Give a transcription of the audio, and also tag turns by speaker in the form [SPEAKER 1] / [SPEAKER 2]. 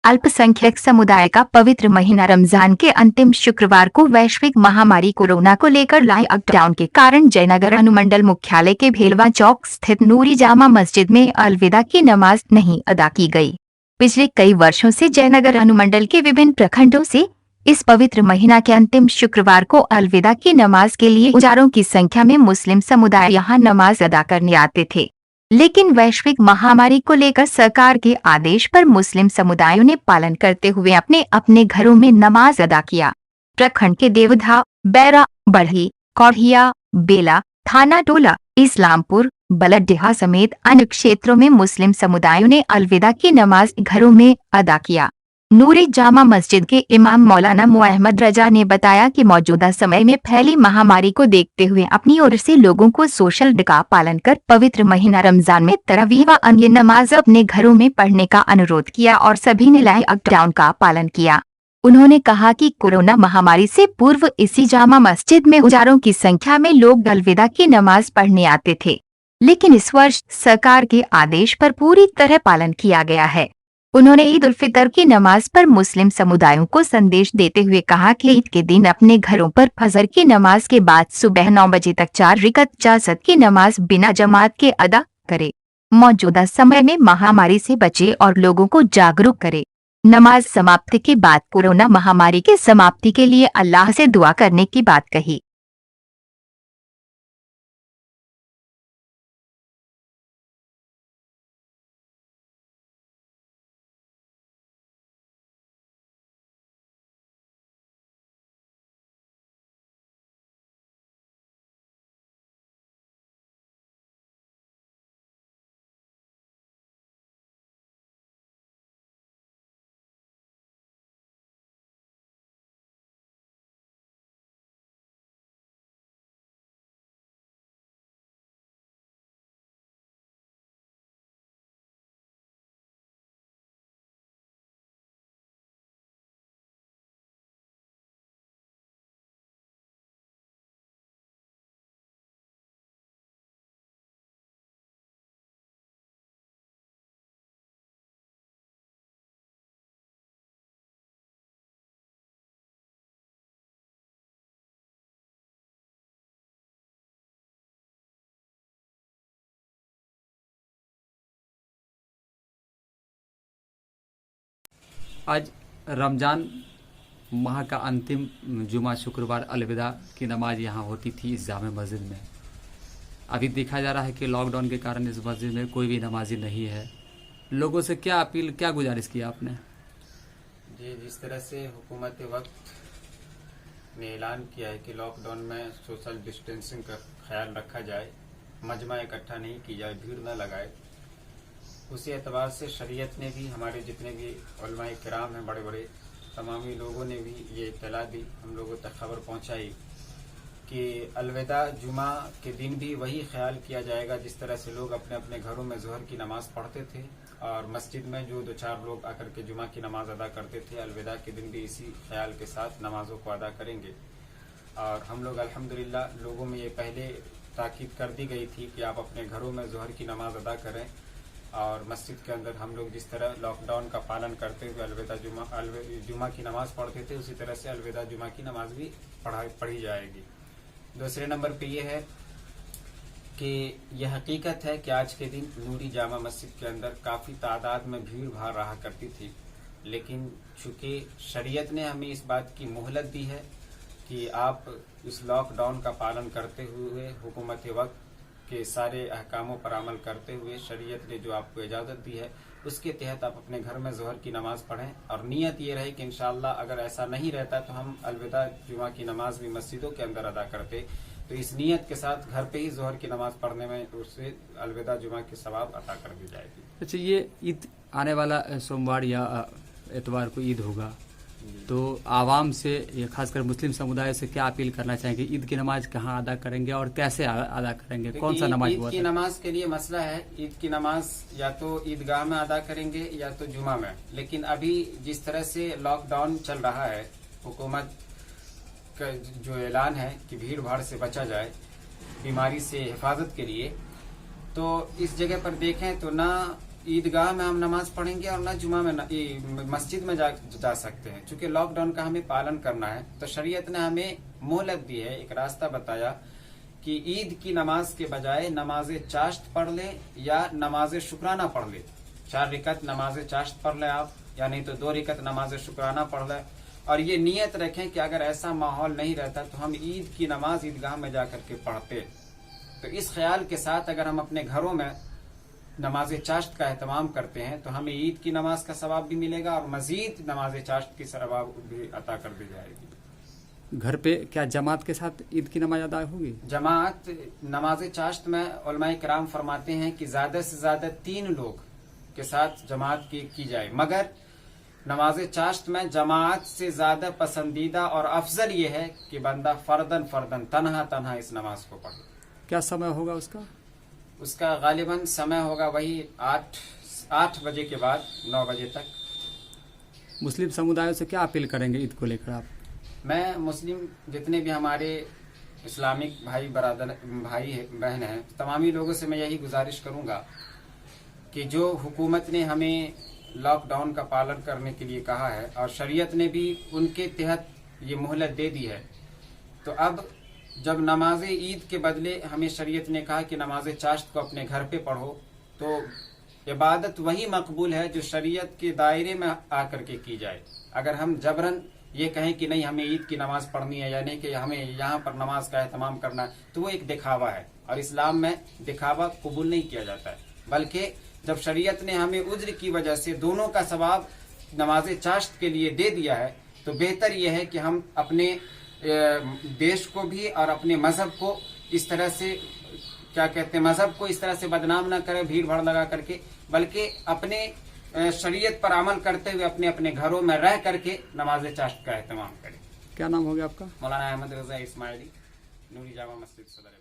[SPEAKER 1] अल्पसंख्यक समुदाय का पवित्र महीना रमजान के अंतिम शुक्रवार को वैश्विक महामारी कोरोना को लेकर लॉकडाउन के कारण जयनगर अनुमंडल मुख्यालय के भेलवा चौक स्थित नूरी जामा मस्जिद में अलविदा की नमाज नहीं अदा की गई। पिछले कई वर्षों से जयनगर अनुमंडल के विभिन्न प्रखंडों से इस पवित्र महीना के अंतिम शुक्रवार को अलविदा की नमाज के लिए हजारों की संख्या में मुस्लिम समुदाय यहां नमाज अदा करने आते थे, लेकिन वैश्विक महामारी को लेकर सरकार के आदेश पर मुस्लिम समुदायों ने पालन करते हुए अपने अपने घरों में नमाज अदा किया। प्रखंड के देवधा, बैरा, बढ़ी, कौढ़िया, बेला, थाना टोला, इस्लामपुर, बलडेहा समेत अन्य क्षेत्रों में मुस्लिम समुदायों ने अलविदा की नमाज घरों में अदा किया। नूरी जामा मस्जिद के इमाम मौलाना मोहम्मद रजा ने बताया कि मौजूदा समय में फैली महामारी को देखते हुए अपनी ओर से लोगों को सोशल डिस्टेंस का पालन कर पवित्र महीना रमजान में तरावीह व अन्य नमाज अपने घरों में पढ़ने का अनुरोध किया और सभी ने लॉकडाउन का पालन किया। उन्होंने कहा कि कोरोना महामारी से पूर्व इसी जामा मस्जिद में हजारों की संख्या में लोग अलविदा की नमाज पढ़ने आते थे, लेकिन इस वर्ष सरकार के आदेश पर पूरी तरह पालन किया गया है। उन्होंने ईद उल फितर की नमाज पर मुस्लिम समुदायों को संदेश देते हुए कहा कि ईद के दिन अपने घरों पर फजर की नमाज के बाद सुबह 9 बजे तक 4 रिकत जासत की नमाज बिना जमात के अदा करे। मौजूदा समय में महामारी से बचे और लोगों को जागरूक करे। नमाज समाप्ति के बाद कोरोना महामारी के समाप्ति के लिए अल्लाह से दुआ करने की बात कही।
[SPEAKER 2] आज रमज़ान माह का अंतिम जुमा शुक्रवार अलविदा की नमाज यहाँ होती थी इस जामे मस्जिद में। अभी देखा जा रहा है कि लॉकडाउन के कारण इस मस्जिद में कोई भी नमाजी नहीं है। लोगों से क्या अपील, क्या गुजारिश किया आपने?
[SPEAKER 3] जी, जिस तरह से हुकूमत वक्त ने ऐलान किया है कि लॉकडाउन में सोशल डिस्टेंसिंग का ख्याल रखा जाए, मजमा इकट्ठा नहीं की जाए, भीड़ न लगाए, उसी एतबार से शरीयत ने भी, हमारे जितने भी उलमाए किराम हैं, बड़े बड़े तमामी लोगों ने भी ये इत्तला दी, हम लोगों तक खबर पहुंचाई कि अलविदा जुमा के दिन भी वही ख्याल किया जाएगा जिस तरह से लोग अपने अपने घरों में ज़ोहर की नमाज पढ़ते थे और मस्जिद में जो 2-4 लोग आकर के जुमा की नमाज अदा करते थे, अलविदा के दिन भी इसी ख्याल के साथ नमाजों को अदा करेंगे। और हम लोग अल्हम्दुलिल्लाह लोगों में ये पहले ताकीद कर दी गई थी कि आप अपने घरों में ज़ोहर की नमाज अदा करें और मस्जिद के अंदर हम लोग जिस तरह लॉकडाउन का पालन करते हुए अलविदा जुमा की नमाज पढ़ते थे, उसी तरह से अलविदा जुमा की नमाज भी पढ़ी जाएगी। दूसरे नंबर पे ये है कि यह हकीकत है कि आज के दिन नूरी जामा मस्जिद के अंदर काफ़ी तादाद में भीड़ भाड़ रहा करती थी, लेकिन चूंकि शरीयत ने हमें इस बात की मोहलत दी है कि आप इस लॉकडाउन का पालन करते हुए, हुकूमत वक्त के सारे अहकामों पर अमल करते हुए शरीयत ने जो आपको इजाज़त दी है, उसके तहत आप अपने घर में ज़ोहर की नमाज पढ़ें और नियत ये रहे कि इंशाअल्लाह अगर ऐसा नहीं रहता तो हम अलविदा जुमा की नमाज भी मस्जिदों के अंदर अदा करते। तो इस नियत के साथ घर पे ही ज़ोहर की नमाज पढ़ने में उससे अलविदा जुमा की सवाब अता कर दी जाएगी।
[SPEAKER 2] अच्छा, ये ईद आने वाला सोमवार या एतवार को ईद होगा, तो आवाम से, या खासकर मुस्लिम समुदाय से क्या अपील करना चाहेंगे? ईद की नमाज कहाँ अदा करेंगे और कैसे अदा करेंगे? कौन सा नमाज?
[SPEAKER 3] ईद की नमाज के लिए मसला है, ईद की नमाज या तो ईदगाह में अदा करेंगे या तो जुमा में। लेकिन अभी जिस तरह से लॉकडाउन चल रहा है, हुकूमत का जो ऐलान है कि भीड़ भाड़ से बचा जाए, बीमारी से हिफाजत के लिए, तो इस जगह पर देखें तो ना ईदगाह में हम नमाज पढ़ेंगे और न जुमा में मस्जिद में जा सकते हैं। चूंकि लॉकडाउन का हमें पालन करना है तो शरीयत ने हमें मोहलत दी है, एक रास्ता बताया कि ईद की नमाज के बजाय नमाज चाश्त पढ़ ले या नमाज शुक्राना पढ़ ले। 4 रिकत नमाज चाश्त पढ़ ले आप, या नहीं तो 2 रिकत नमाज शुक्राना पढ़ ले। और ये नियत रखें कि अगर ऐसा माहौल नहीं रहता तो हम ईद की नमाज ईदगाह में जाकर के पढ़ते। तो इस ख्याल के साथ अगर हम अपने घरों में नमाज चाश्त का एहतमाम करते हैं तो हमें ईद की नमाज का सवाब भी मिलेगा और मजीद नमाज चाश्त की सवाब भी अता कर दी जाएगी।
[SPEAKER 2] घर पे क्या जमात के साथ ईद की नमाज अदा होगी?
[SPEAKER 3] जमात नमाज चाश्त में उलमाए किराम फरमाते हैं कि ज्यादा से ज्यादा 3 लोग के साथ जमात की जाए, मगर नमाज चाश्त में जमात से ज्यादा पसंदीदा और अफजल ये है कि बंदा फर्दन तन्हा इस नमाज को पढ़े।
[SPEAKER 2] क्या समय होगा उसका?
[SPEAKER 3] उसका गालिबन समय होगा वही 8 बजे के बाद 9 बजे तक।
[SPEAKER 2] मुस्लिम समुदायों से क्या अपील करेंगे ईद को लेकर आप?
[SPEAKER 3] मैं मुस्लिम जितने भी हमारे इस्लामिक भाई बहन हैं, तमामी लोगों से मैं यही गुजारिश करूंगा कि जो हुकूमत ने हमें लॉकडाउन का पालन करने के लिए कहा है और शरीयत ने भी उनके तहत ये मोहलत दे दी है, तो अब जब नमाज ईद के बदले हमें शरीयत ने कहा कि नमाज चाश्त को अपने घर पे पढ़ो, तो इबादत वही मकबूल है जो शरीयत के दायरे में आकर के की जाए। अगर हम जबरन ये कहें कि नहीं हमें ईद की नमाज पढ़नी है, यानी कि हमें यहाँ पर नमाज का एहतमाम करना है, तो वो एक दिखावा है और इस्लाम में दिखावा कबूल नहीं किया जाता है। बल्कि जब शरीयत ने हमें उज्र की वजह से दोनों का सवाब नमाज चाश्त के लिए दे दिया है, तो बेहतर यह है कि हम अपने देश को भी और अपने मजहब को इस तरह से मजहब को इस तरह से बदनाम न करें भीड़ भाड़ लगा करके, बल्कि अपने शरीयत पर अमल करते हुए अपने अपने घरों में रह करके नमाज चाश्त का एहतमाम करें।
[SPEAKER 2] क्या नाम हो गया आपका?
[SPEAKER 3] मौलाना अहमद रजा इस्माइली, नूरी जामा मस्जिद सदर।